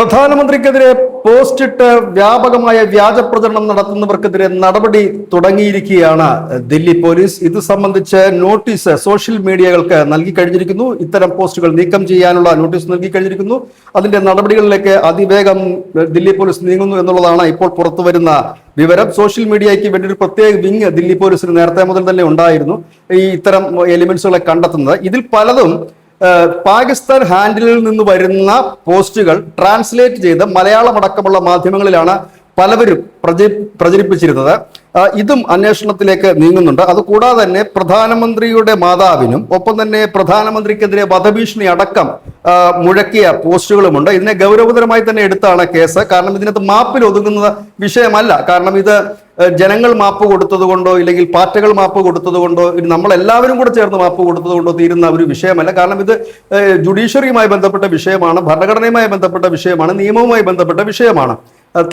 പ്രധാനമന്ത്രിക്കെതിരെ പോസ്റ്റിട്ട് വ്യാപകമായ വ്യാജ പ്രചരണം നടത്തുന്നവർക്കെതിരെ നടപടി തുടങ്ങിയിരിക്കുകയാണ് ദില്ലി പോലീസ്. ഇത് സംബന്ധിച്ച് നോട്ടീസ് സോഷ്യൽ മീഡിയകൾക്ക് നൽകി കഴിഞ്ഞിരിക്കുന്നു. ഇത്തരം പോസ്റ്റുകൾ നീക്കം ചെയ്യാനുള്ള നോട്ടീസ് നൽകി കഴിഞ്ഞിരിക്കുന്നു. അതിന്റെ നടപടികളിലേക്ക് അതിവേഗം ദില്ലി പോലീസ് നീങ്ങുന്നു എന്നുള്ളതാണ് ഇപ്പോൾ പുറത്തുവരുന്ന വിവരം. സോഷ്യൽ മീഡിയയ്ക്ക് വേണ്ടി ഒരു പ്രത്യേക വിങ് ദില്ലി പോലീസിന് നേരത്തെ മുതൽ തന്നെ ഉണ്ടായിരുന്നു ഈ ഇത്തരം എലിമെന്റ്സുകളെ കണ്ടെത്തുന്നത്. ഇതിൽ പലതും പാകിസ്ഥാൻ ഹാൻഡിലിൽ നിന്ന് വരുന്ന പോസ്റ്റുകൾ ട്രാൻസ്ലേറ്റ് ചെയ്ത് മലയാളമടക്കമുള്ള മാധ്യമങ്ങളിലാണ് പലവരും പ്രചരിപ്പിച്ചിരുന്നത്. ഇതും അന്വേഷണത്തിലേക്ക് നീങ്ങുന്നുണ്ട്. അതുകൂടാതെ തന്നെ പ്രധാനമന്ത്രിയുടെ മാതാവിനും ഒപ്പം തന്നെ പ്രധാനമന്ത്രിക്കെതിരെ വധഭീഷണി അടക്കം മുഴക്കിയ പോസ്റ്റുകളുമുണ്ട്. ഇതിനെ ഗൗരവതരമായി തന്നെ എടുത്താണ് കേസ്. കാരണം ഇതിനകത്ത് മാപ്പിൽ ഒതുങ്ങുന്ന വിഷയമല്ല. കാരണം ഇത് ജനങ്ങൾ മാപ്പ് കൊടുത്തത് കൊണ്ടോ ഇല്ലെങ്കിൽ പാർട്ടികൾ മാപ്പ് കൊടുത്തത് കൊണ്ടോ നമ്മളെല്ലാവരും കൂടെ ചേർന്ന് മാപ്പ് കൊടുത്തത് കൊണ്ടോ തീരുന്ന ഒരു വിഷയമല്ല. കാരണം ഇത് ജുഡീഷ്യറിയുമായി ബന്ധപ്പെട്ട വിഷയമാണ്, ഭരണഘടനയുമായി ബന്ധപ്പെട്ട വിഷയമാണ്, നിയമവുമായി ബന്ധപ്പെട്ട വിഷയമാണ്.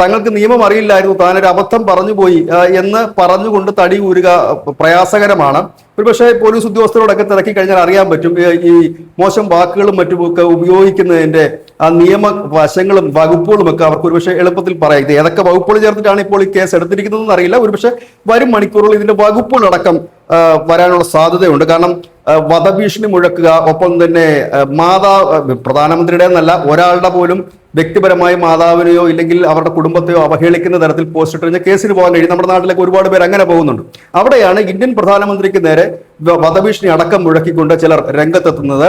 തങ്ങൾക്ക് നിയമം അറിയില്ലായിരുന്നു, താനൊരു അബദ്ധം പറഞ്ഞുപോയി എന്ന് പറഞ്ഞുകൊണ്ട് തടി ഊരുക പ്രയാസകരമാണ്. ഒരുപക്ഷെ പോലീസ് ഉദ്യോഗസ്ഥരോടൊക്കെ തിരക്കി കഴിഞ്ഞാൽ അറിയാൻ പറ്റും ഈ മോശം വാക്കുകളും മറ്റുമൊക്കെ ഉപയോഗിക്കുന്നതിന്റെ ആ നിയമ വശങ്ങളും വകുപ്പുകളും ഒക്കെ അവർക്ക് ഒരുപക്ഷെ എളുപ്പത്തിൽ പറയാം. ഇത് ഏതൊക്കെ വകുപ്പുകൾ ചേർത്തിട്ടാണ് ഇപ്പോൾ ഈ കേസ് എടുത്തിരിക്കുന്നതെന്ന് അറിയില്ല. ഒരുപക്ഷെ വരും മണിക്കൂറുകളിൽ ഇതിന്റെ വകുപ്പുകളടക്കം വരാനുള്ള സാധ്യതയുണ്ട്. കാരണം വധഭീഷണി മുഴക്കുക, ഒപ്പം തന്നെ പ്രധാനമന്ത്രിയുടെ എന്നല്ല ഒരാളുടെ പോലും വ്യക്തിപരമായി മാതാവിനെയോ ഇല്ലെങ്കിൽ അവരുടെ കുടുംബത്തെയോ അവഹേളിക്കുന്ന തരത്തിൽ പോസ്റ്റ് ഇട്ട് കഴിഞ്ഞാൽ കേസിന് പോകാൻ കഴിയും. നമ്മുടെ നാട്ടിലേക്ക് ഒരുപാട് പേര് അങ്ങനെ പോകുന്നുണ്ട്. അവിടെയാണ് ഇന്ത്യൻ പ്രധാനമന്ത്രിക്ക് നേരെ വധഭീഷണി അടക്കം മുഴക്കിക്കൊണ്ട് ചിലർ രംഗത്തെത്തുന്നത്.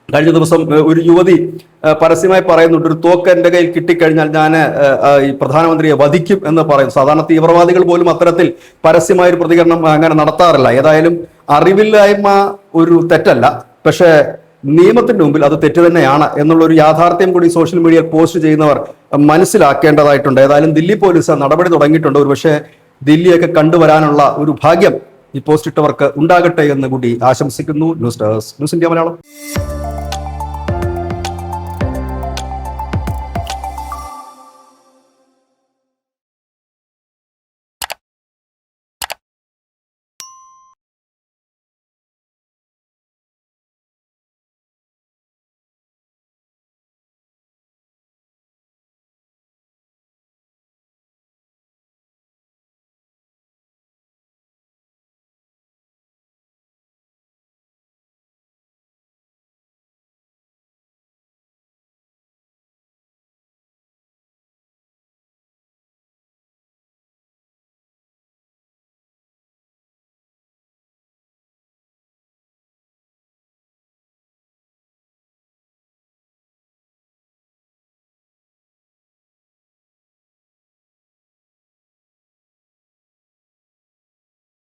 കഴിഞ്ഞ ദിവസം ഒരു യുവതി പരസ്യമായി പറയുന്നുണ്ട്, ഒരു തോക്ക് എൻ്റെ കയ്യിൽ കിട്ടിക്കഴിഞ്ഞാൽ ഞാൻ ഈ പ്രധാനമന്ത്രിയെ വധിക്കും എന്ന് പറയും. സാധാരണ തീവ്രവാദികൾ പോലും അത്തരത്തിൽ പരസ്യമായ ഒരു പ്രതികരണം അങ്ങനെ നടത്താറില്ല. ഏതായാലും അറിവില്ലായ്മ ഒരു തെറ്റല്ല, പക്ഷേ നിയമത്തിന്റെ മുമ്പിൽ അത് തെറ്റ് തന്നെയാണ് എന്നുള്ള ഒരു യാഥാർത്ഥ്യം കൂടി സോഷ്യൽ മീഡിയയിൽ പോസ്റ്റ് ചെയ്യുന്നവർ മനസ്സിലാക്കേണ്ടതായിട്ടുണ്ട്. ഏതായാലും ദില്ലി പോലീസ് നടപടി തുടങ്ങിയിട്ടുണ്ട്. ഒരുപക്ഷെ ദില്ലിയൊക്കെ കണ്ടുവരാനുള്ള ഒരു ഭാഗ്യം ഈ പോസ്റ്റ് ഇട്ടവർക്ക് ഉണ്ടാകട്ടെ എന്ന് കൂടി ആശംസിക്കുന്നു. News India Malayalam.